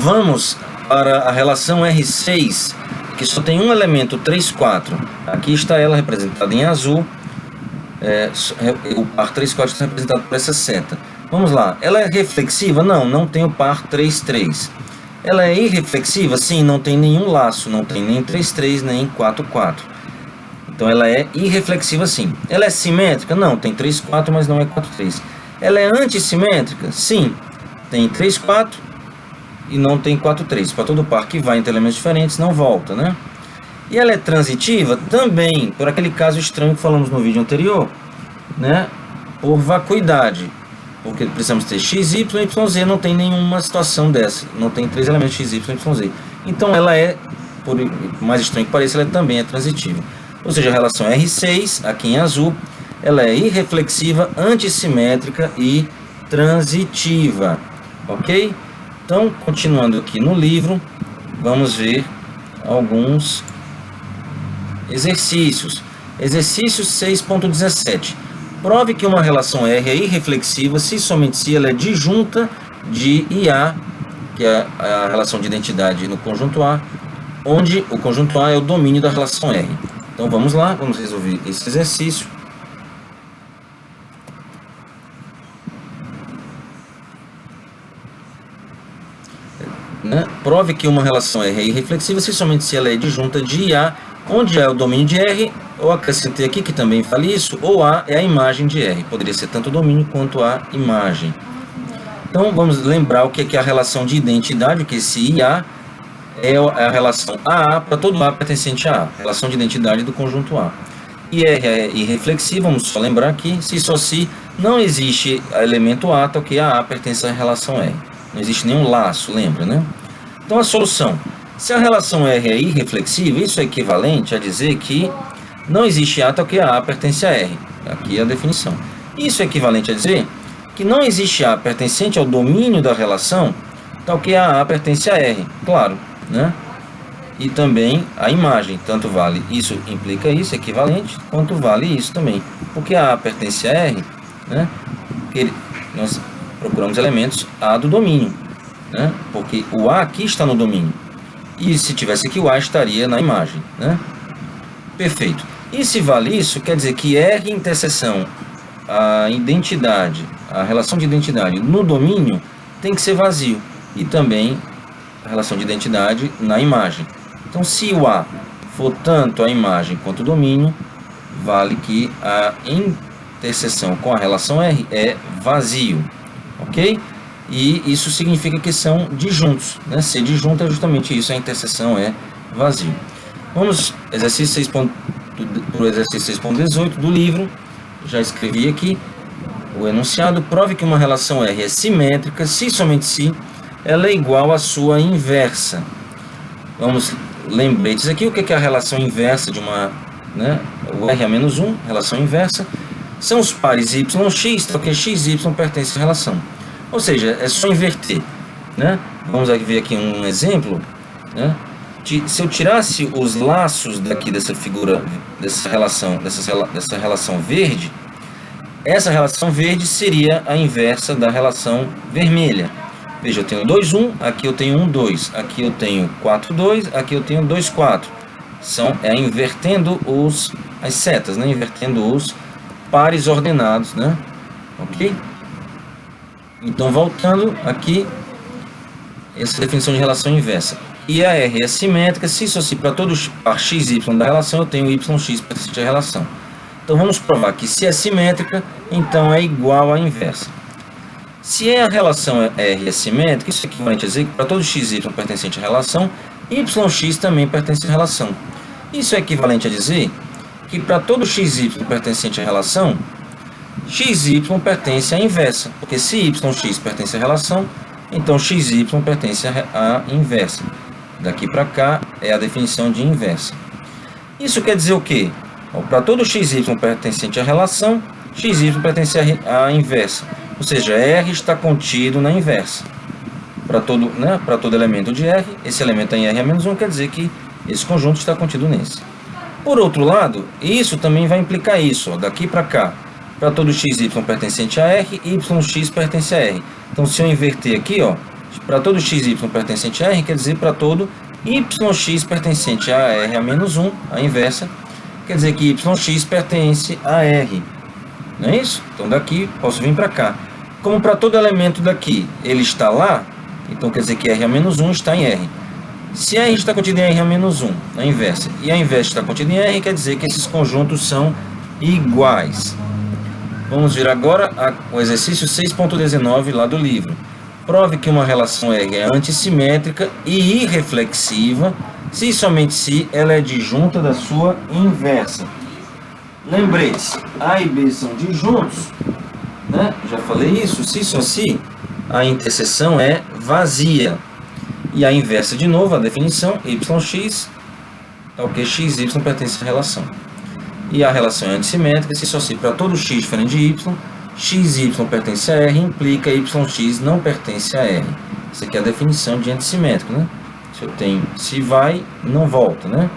Vamos para a relação R6, que só tem um elemento 3, 4. Aqui está ela representada em azul. O par 3, 4 está representado por essa seta. Vamos lá. Ela é reflexiva? Não, não tem o par 3, 3. Ela é irreflexiva? Sim, não tem nenhum laço. Não tem nem 3, 3, nem 4, 4. Então ela é irreflexiva sim. Ela é simétrica? Não, tem 3, 4, mas não é 4, 3. Ela é antissimétrica? Sim, tem 3, 4 e não tem 4, 3. Para todo par que vai entre elementos diferentes, não volta, né? E ela é transitiva? Também, por aquele caso estranho que falamos no vídeo anterior, né? Por vacuidade. Porque precisamos ter x, y, y, z, não tem nenhuma situação dessa. Não tem 3 elementos x, y, z. Então ela é, por mais estranho que pareça, ela também é transitiva. Ou seja, a relação R6, aqui em azul, ela é irreflexiva, antissimétrica e transitiva. Ok? Então, continuando aqui no livro, vamos ver alguns exercícios. Exercício 6.17. Prove que uma relação R é irreflexiva se somente se ela é disjunta de IA, que é a relação de identidade no conjunto A, onde o conjunto A é o domínio da relação R. Então vamos lá, vamos resolver esse exercício. Prove que uma relação R é irreflexiva se somente se ela é disjunta de IA, onde A é o domínio de R, ou acrescentei aqui que também fale isso, ou A é a imagem de R. Poderia ser tanto o domínio quanto a imagem. Então vamos lembrar o que é a relação de identidade, que esse IA é a relação AA para todo A pertencente a A, relação de identidade do conjunto A. E R é irreflexiva, vamos só lembrar aqui, se não existe elemento A, tal que a A pertence à relação R. Não existe nenhum laço, lembra, né? Então a solução: se a relação R é irreflexiva, isso é equivalente a dizer que não existe A, tal que a pertence a R. Aqui é a definição. Isso é equivalente a dizer que não existe A pertencente ao domínio da relação, tal que a pertence a R. Claro, né? E também a imagem, tanto vale isso, implica isso, equivalente, quanto vale isso também. Porque a pertence a R, né? Porque nós procuramos elementos A do domínio, né? Porque o A aqui está no domínio. E se tivesse aqui o A estaria na imagem, né? Perfeito. E se vale isso, quer dizer que R interseção a identidade, a relação de identidade no domínio tem que ser vazio. E também a relação de identidade na imagem. Então, se o A for tanto a imagem quanto o domínio, vale que a interseção com a relação R é vazio. Ok? E isso significa que são disjuntos, né? Ser disjunto é justamente isso, a interseção é vazio. Vamos exercício para o exercício 6.18 do livro. Já escrevi aqui o enunciado. Prove que uma relação R é simétrica se somente se ela é igual à sua inversa. Vamos lembretes aqui. O que é a relação inversa de uma, né? O R a menos 1, relação inversa, são os pares YX, porque XY pertence à relação. Ou seja, é só inverter, né? Vamos ver aqui um exemplo, né? Se eu tirasse os laços daqui dessa figura, dessa relação verde, essa relação verde seria a inversa da relação vermelha. Veja, eu tenho 2, 1, aqui eu tenho 1, 2, aqui eu tenho 4, 2, aqui eu tenho 2, 4. Invertendo as setas, né? Invertendo os pares ordenados, né? Ok? Então, voltando aqui, essa definição de relação inversa. E a R é simétrica se para todo par XY da relação eu tenho YX pertencente à relação. Então, vamos provar que se é simétrica, então é igual à inversa. Se a relação R é simétrica, isso é equivalente a dizer que para todo XY pertencente à relação, YX também pertence à relação. Isso é equivalente a dizer que para todo XY pertencente à relação, XY pertence à inversa. Porque se YX pertence à relação, então XY pertence à inversa. Daqui para cá é a definição de inversa. Isso quer dizer o quê? Para todo XY pertencente à relação, XY pertence à inversa. Ou seja, R está contido na inversa. Para todo, né, para todo elemento de R, esse elemento em R a menos 1 quer dizer que esse conjunto está contido nesse. Por outro lado, isso também vai implicar isso, ó, daqui para cá. Para todo XY pertencente a R, YX pertence a R. Então, se eu inverter aqui, ó, para todo xy pertencente a R, quer dizer para todo yx pertencente a R a menos 1, a inversa, quer dizer que yx pertence a R. Não é isso? Então daqui posso vir para cá. Como para todo elemento daqui ele está lá, então quer dizer que R a menos 1 está em R. Se R está contido em R a menos 1, na inversa, e a inversa está contida em R, quer dizer que esses conjuntos são iguais. Vamos ver agora o exercício 6.19 lá do livro. Prove que uma relação R é antissimétrica e irreflexiva se e somente se ela é disjunta da sua inversa. Lembrete-se, A e B são disjuntos, né? Já falei isso, se só se, a interseção é vazia. E a inversa de novo, a definição, yx, tal que xy pertence à relação. E a relação é antissimétrica se só se para todo x diferente de y, xy pertence a R, implica yx não pertence a R. Essa aqui é a definição de antissimétrico, né? Se eu tenho, se vai, não volta, né?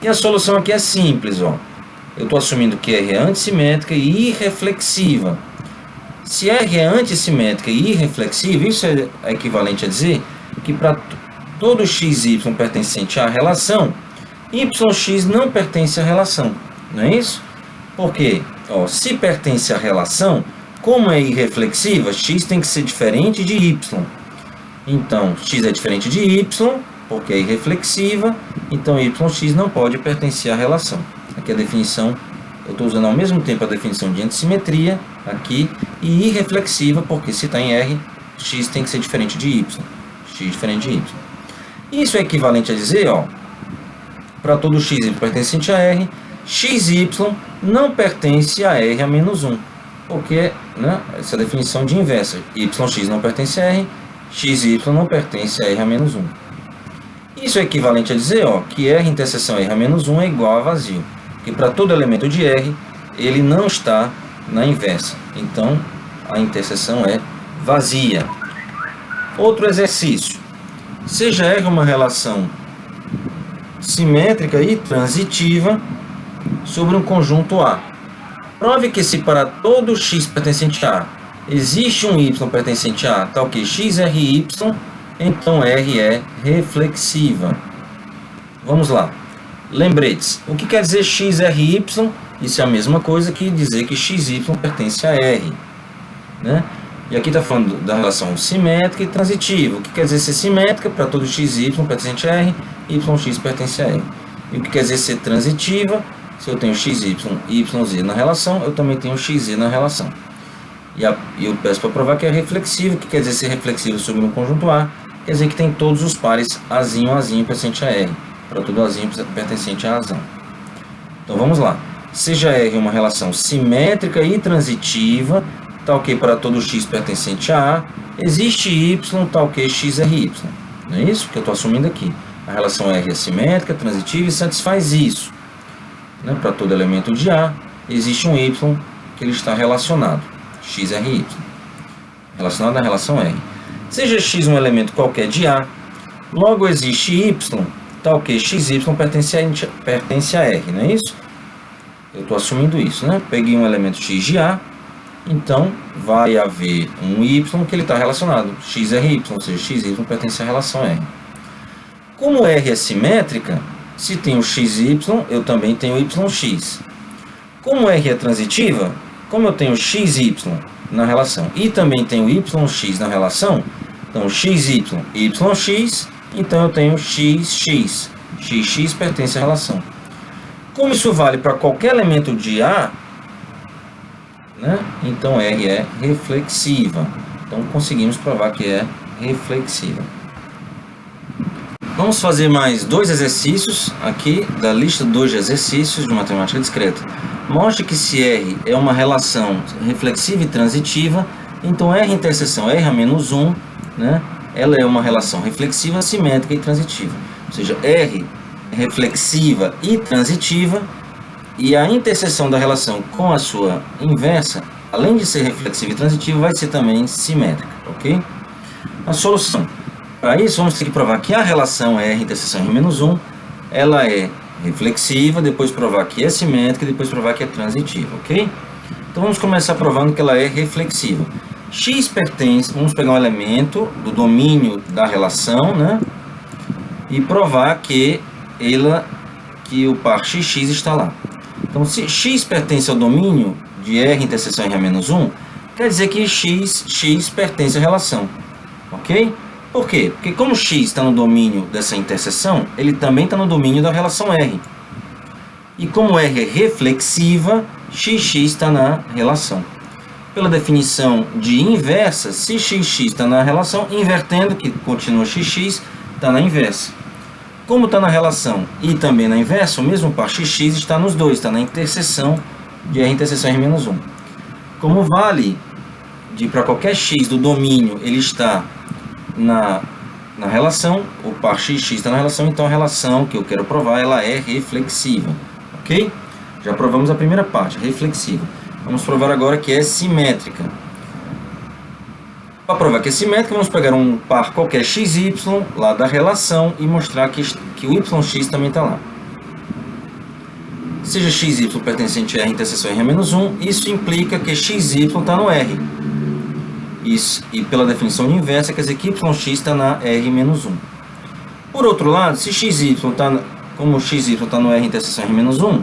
E a solução aqui é simples, ó. Eu estou assumindo que R é antissimétrica e irreflexiva. Se R é antissimétrica e irreflexiva, isso é equivalente a dizer que para todo xy pertencente à relação, yx não pertence à relação. Não é isso? Porque, ó, se pertence à relação, como é irreflexiva, x tem que ser diferente de y. Então, x é diferente de y, porque é irreflexiva, então yx não pode pertencer à relação. Aqui a definição, eu estou usando ao mesmo tempo a definição de antissimetria, aqui, e irreflexiva, porque se está em R, x tem que ser diferente de y. X diferente de y. Isso é equivalente a dizer, ó, para todo xy pertencente a R, xy não pertence a R a menos 1. Porque, né, essa é a definição de inversa. Yx não pertence a R, xy não pertence a R a menos 1. Isso é equivalente a dizer, ó, que R interseção R a menos 1 é igual a vazio. Que para todo elemento de R, ele não está na inversa. Então, a interseção é vazia. Outro exercício. Seja R uma relação simétrica e transitiva sobre um conjunto A. Prove que se para todo x pertencente a A existe um y pertencente a A, tal que xRy, então R é reflexiva. Vamos lá. Lembrete-se, o que quer dizer xRy? Isso é a mesma coisa que dizer que xy pertence a R, né? E aqui está falando da relação simétrica e transitiva. O que quer dizer ser simétrica? Para todo xy pertence a R, yx pertence a R. E o que quer dizer ser transitiva? Se eu tenho xy e yz na relação, eu também tenho xz na relação. E eu peço para provar que é reflexivo. O que quer dizer ser reflexivo sobre um conjunto A? Quer dizer que tem todos os pares Azinho pertencente a R. Para todo Azinho pertencente a Azão. Então vamos lá. Seja R uma relação simétrica e transitiva, tal que para todo x pertencente a A, existe y, tal que xRy. Não é isso que eu estou assumindo aqui. A relação R é simétrica, transitiva e satisfaz isso. Né? Para todo elemento de A, existe um y que ele está relacionado, xRy, relacionado à relação R. Seja x um elemento qualquer de A, logo existe y, tal que xy pertence a R, não é isso? Eu estou assumindo isso, né? Peguei um elemento x de A, então vai haver um y que ele está relacionado, xRy, ou seja, xy pertence à relação R. Como R é simétrica, se tem o xy, eu também tenho yx. Como R é transitiva, como eu tenho xy na relação e também tenho yx na relação, então xy, yx, então eu tenho xx. Xx pertence à relação. Como isso vale para qualquer elemento de A, né? Então R é reflexiva. Então conseguimos provar que é reflexiva. Vamos fazer mais dois exercícios aqui da lista 2 de exercícios de matemática discreta. Mostre que se R é uma relação reflexiva e transitiva, então R interseção R a menos 1, né? Ela é uma relação reflexiva, simétrica e transitiva. Ou seja, R é reflexiva e transitiva, e a interseção da relação com a sua inversa, além de ser reflexiva e transitiva, vai ser também simétrica, ok? A solução. Para isso, vamos ter que provar que a relação R interseção R menos 1, ela é reflexiva, depois provar que é simétrica, depois provar que é transitiva, ok? Então vamos começar provando que ela é reflexiva. x pertence, vamos pegar um elemento do domínio da relação, né? E provar que o par xx está lá. Então, se x pertence ao domínio de R interseção R-1, quer dizer que x pertence à relação. Ok? Por quê? Porque como x está no domínio dessa interseção, ele também está no domínio da relação R. E como R é reflexiva, xx está na relação. Pela definição de inversa, se xx está na relação, invertendo, que continua xx, está na inversa. Como está na relação e também na inversa, o mesmo par xx está nos dois, está na interseção de R interseção R-1. Como vale para qualquer x do domínio, ele está na relação, o par xx está na relação, então a relação que eu quero provar, ela é reflexiva. Ok? Já provamos a primeira parte, reflexiva. Vamos provar agora que é simétrica. Para provar que é simétrica, vamos pegar um par qualquer xy lá da relação e mostrar que o yx também está lá. Seja xy pertencente a R interseção R-1, isso implica que xy está no R. Isso, e pela definição de inversa, quer dizer que yx está na R-1. Por outro lado, se xy está, como xy está no R interseção R-1,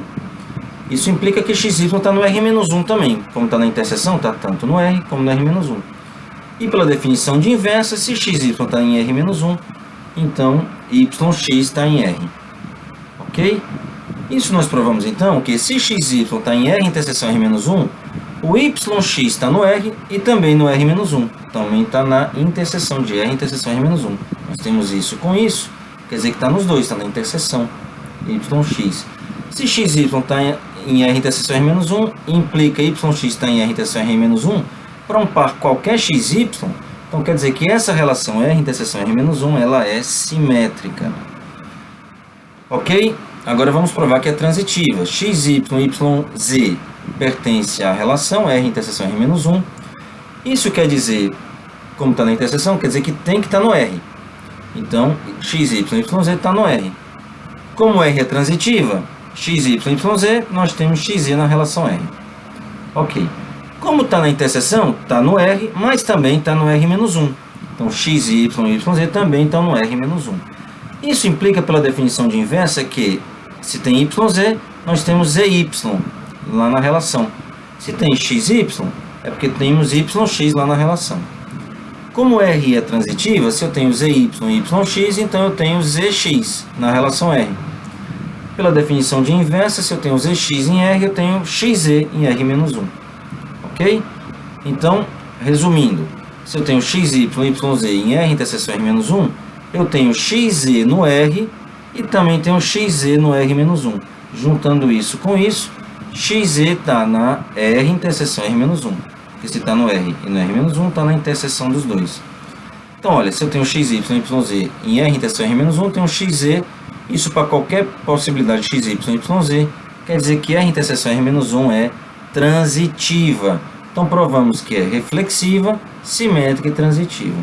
isso implica que xy está no R-1 também. Como está na interseção, está tanto no R como no R-1. E pela definição de inversa, se xy está em R-1, então yx está em R. Ok? Isso nós provamos então que se xy está em R interseção R-1, o yx está no R e também no R-1. Também está na interseção de R interseção R-1. Nós temos isso com isso, quer dizer que está nos dois, está na interseção yx. Se xy está em R interseção R-1, implica yx está em R interseção R-1 para um par qualquer xy, então quer dizer que essa relação R interseção R-1 ela é simétrica. Ok? Agora vamos provar que é transitiva. Xy, yz pertence à relação R interseção R-1. Isso quer dizer, como está na interseção, quer dizer que tem que estar no R. Então, xy, yz está no R. Como R é transitiva, xy, yz, nós temos xz na relação R. Ok. Como está na interseção, está no R, mas também está no R-1. Então, xy, yz também estão no R-1. Isso implica, pela definição de inversa, que se tem yz, nós temos zy lá na relação. Se tem xy, é porque temos yx lá na relação. Como R é transitiva, se eu tenho zy e yx, então eu tenho zx na relação R. Pela definição de inversa, se eu tenho zx em R, eu tenho xz em R-1. Ok? Então, resumindo, se eu tenho xy, yz em R interseção R-1, eu tenho xz no R e também tenho xz no R-1. Juntando isso com isso, xz está na R interseção R-1. Porque se está no R e no R-1, está na interseção dos dois. Então, olha, se eu tenho xy, yz em R interseção R-1, eu tenho xz. Isso para qualquer possibilidade de xy, yz, quer dizer que R interseção R-1 é transitiva. Então, provamos que é reflexiva, simétrica e transitiva.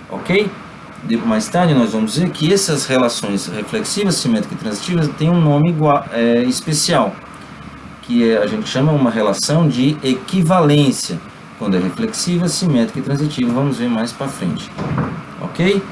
Ok? Mais tarde nós vamos dizer que essas relações reflexivas, simétricas e transitivas têm um nome especial, que a gente chama uma relação de equivalência, quando é reflexiva, simétrica e transitiva. Vamos ver mais para frente. Ok?